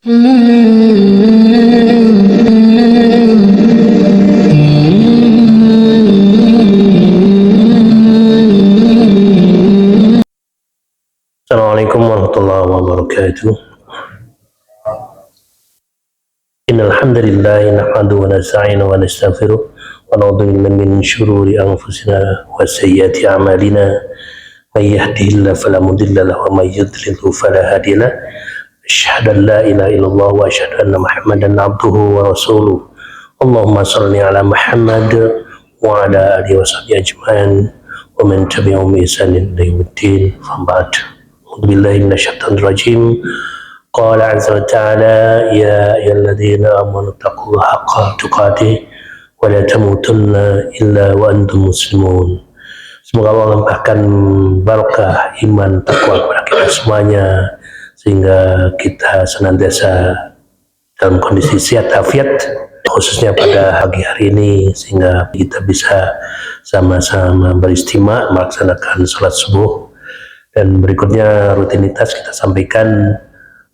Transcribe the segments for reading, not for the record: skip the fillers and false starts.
Assalamualaikum warahmatullahi wabarakatuh. Innal hamdalillah nahmaduhu wa nasta'inuhu wa nastaghfiruh wa na'udzu billahi min shururi anfusina wa sayyiati a'malina. May yahdihillahu fala mudilla lahu wa may yudlilhu fala hadiya lahu. Asyhadu an la ilaha illallah wa asyhadu anna Muhammadan abduhu wa rasuluh. Allahumma shalli ala Muhammad wa ala alihi wa sahbihi ajma'in wa man tabi'ahum bi ihsanin ila yaumiddin. Fa billahi minasyaitonir rajim. Qala azza wa ta'ala ya ayyuhalladzina amanu taqullaha haqqa tuqatih wa la tamutunna illa wa antum muslimun. Semoga Allah melimpahkan barakah iman takwa kepada kita semuanya sehingga kita senantiasa dalam kondisi sehat afiat, khususnya pada pagi hari ini, sehingga kita bisa sama-sama beristimewa melaksanakan sholat subuh. Dan berikutnya rutinitas kita sampaikan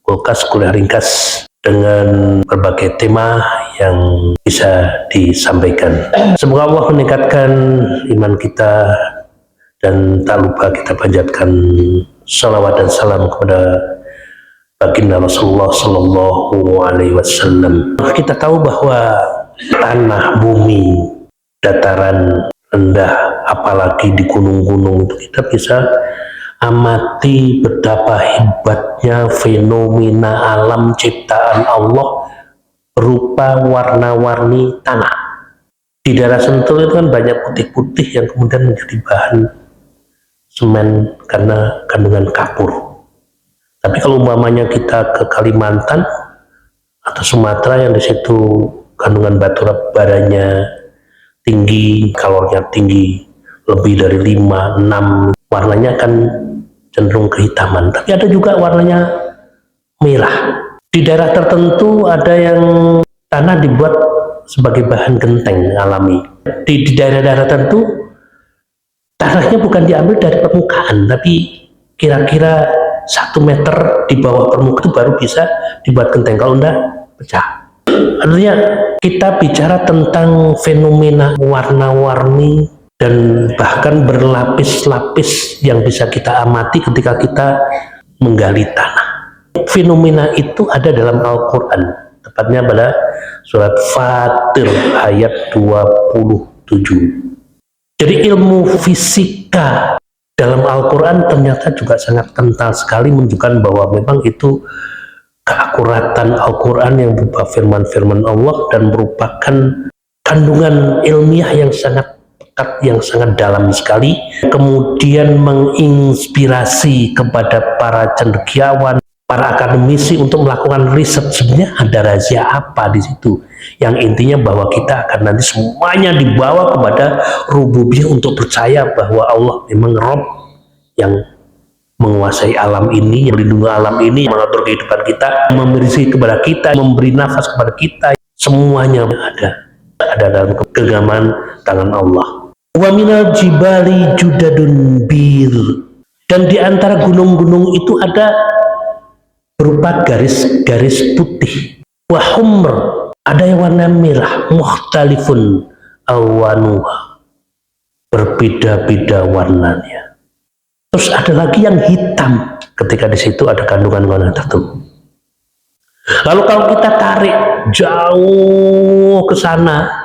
kulkas kuliah ringkas dengan berbagai tema yang bisa disampaikan. Semoga Allah meningkatkan iman kita dan tak lupa kita panjatkan salawat dan salam kepada baginda Rasulullah Sallallahu Alaihi Wasallam. Kita tahu bahwa tanah, bumi, dataran rendah, apalagi di gunung-gunung itu kita bisa amati betapa hebatnya fenomena alam ciptaan Allah berupa warna-warni tanah. Di daerah Sentul itu kan banyak putih-putih yang kemudian menjadi bahan semen karena kandungan kapur. Tapi kalau umpamanya kita ke Kalimantan atau Sumatera yang di situ kandungan batu baranya tinggi, kalornya tinggi, lebih dari 5, 6, warnanya akan cenderung kehitaman, tapi ada juga warnanya merah. Di daerah tertentu ada yang tanah dibuat sebagai bahan genteng alami. Di daerah-daerah tertentu tanahnya bukan diambil dari permukaan, tapi kira-kira 1 meter di bawah permukaan itu baru bisa dibuat genteng, kalau enggak pecah. Artinya kita bicara tentang fenomena warna-warni dan bahkan berlapis-lapis yang bisa kita amati ketika kita menggali tanah. Fenomena itu ada dalam Al-Quran, tepatnya pada surat Fatir ayat 27. Jadi ilmu fisika dalam Al-Quran ternyata juga sangat kental sekali, menunjukkan bahwa memang itu keakuratan Al-Quran yang berupa firman-firman Allah dan merupakan kandungan ilmiah yang sangat dalam sekali, kemudian menginspirasi kepada para cendekiawan, para akademisi untuk melakukan riset. Sebenarnya ada rahasia apa di situ, yang intinya bahwa kita akan nanti semuanya dibawa kepada rububiyah untuk percaya bahwa Allah memang Rabb yang menguasai alam ini, yang melindungi alam ini, mengatur kehidupan kita, memberi rezeki kepada kita, memberi nafas kepada kita. Semuanya ada dalam genggaman tangan Allah. Wa minal jibali judadun bir, dan di antara gunung-gunung itu ada berupa garis-garis putih. Wa humr, ada yang warna merah. Mukhtalifun alwanuha, berbeda-beda warnanya. Terus ada lagi yang hitam, ketika di situ ada kandungan warna tertentu. Lalu kalau kita tarik jauh ke sana,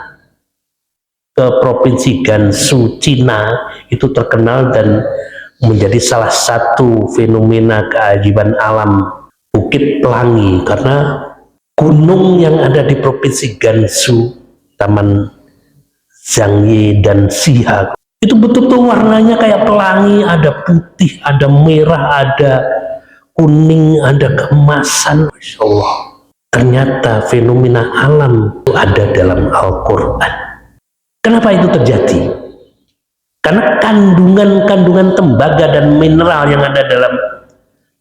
ke provinsi Gansu, Cina, itu terkenal dan menjadi salah satu fenomena keajaiban alam Bukit Pelangi, karena gunung yang ada di provinsi Gansu, Taman Zhangye dan Xiha, itu betul-betul warnanya kayak pelangi, ada putih, ada merah, ada kuning, ada keemasan. Masya Allah, ternyata fenomena alam itu ada dalam Al-Quran. Kenapa itu terjadi? Karena kandungan-kandungan tembaga dan mineral yang ada dalam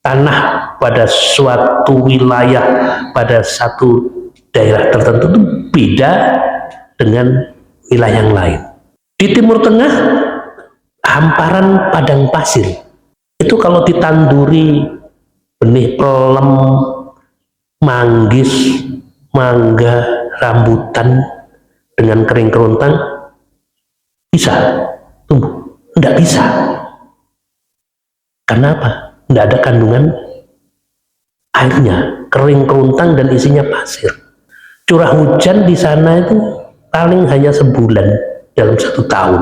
tanah pada suatu wilayah, pada satu daerah tertentu itu beda dengan wilayah yang lain. Di Timur Tengah, hamparan padang pasir. Itu kalau ditanduri benih pelem manggis, mangga, rambutan dengan kering kerontang bisa tumbuh? Tidak bisa. Karena apa? Tidak ada kandungan airnya, kering kerontang dan isinya pasir. Curah hujan di sana itu paling hanya sebulan dalam 1 tahun.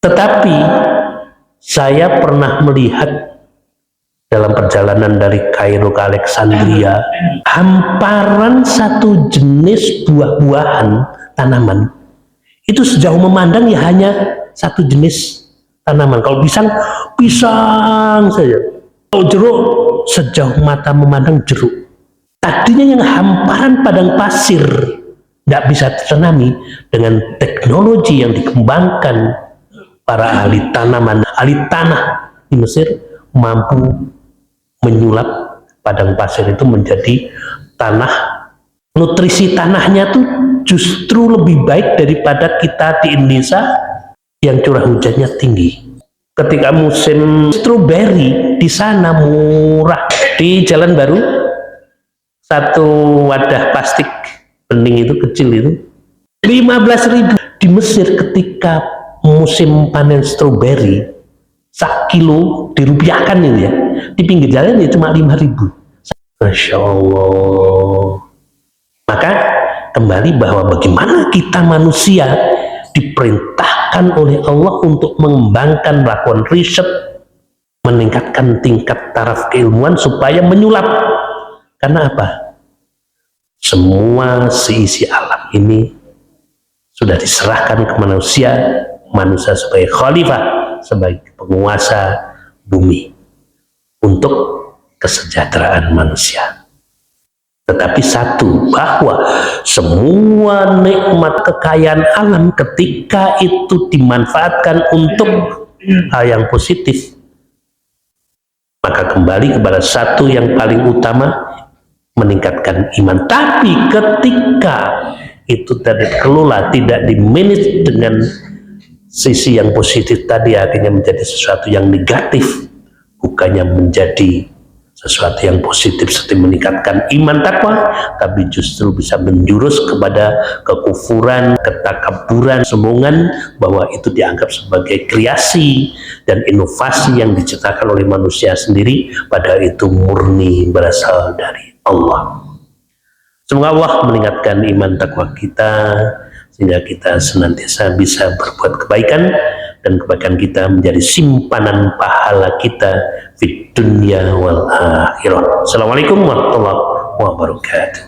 Tetapi saya pernah melihat dalam perjalanan dari Kairo ke Alexandria, hamparan satu jenis buah-buahan tanaman itu sejauh memandang ya hanya satu jenis tanaman. Kalau pisang, pisang saja. Kalau jeruk, sejauh mata memandang jeruk. Tadinya yang hamparan padang pasir tidak bisa tertanami, dengan teknologi yang dikembangkan para ahli tanaman, ahli tanah di Mesir mampu menyulap padang pasir itu menjadi tanah. Nutrisi tanahnya tuh justru lebih baik daripada kita di Indonesia yang curah hujannya tinggi. Ketika musim stroberi di sana murah. Di Jalan Baru, satu wadah plastik bening itu kecil itu 15.000. Di Mesir ketika musim panen stroberi, 1 kilo dirupiahkan itu ya, di pinggir jalan ya cuma 5.000. Masya Allah. Maka kembali bahwa bagaimana kita manusia diperintahkan oleh Allah untuk mengembangkan, melakukan riset, meningkatkan tingkat taraf keilmuan supaya menyulap. Karena apa? Semua seisi alam ini sudah diserahkan ke manusia, manusia sebagai khalifah, sebagai penguasa bumi untuk kesejahteraan manusia. Tetapi satu, bahwa semua nikmat kekayaan alam ketika itu dimanfaatkan untuk hal yang positif, maka kembali kepada satu yang paling utama, meningkatkan iman. Tapi ketika itu tidak dikelola, tidak dimanage dengan sisi yang positif tadi, akhirnya menjadi sesuatu yang negatif, bukannya menjadi sesuatu yang positif seperti meningkatkan iman takwa, tapi justru bisa menjurus kepada kekufuran, ketakaburan, sombongan, bahwa itu dianggap sebagai kreasi dan inovasi yang diciptakan oleh manusia sendiri, padahal itu murni berasal dari Allah. Semoga Allah meningkatkan iman takwa kita sehingga kita senantiasa bisa berbuat kebaikan, dan kebaikan kita menjadi simpanan pahala kita di dunia wal akhirah. Assalamualaikum warahmatullahi wabarakatuh.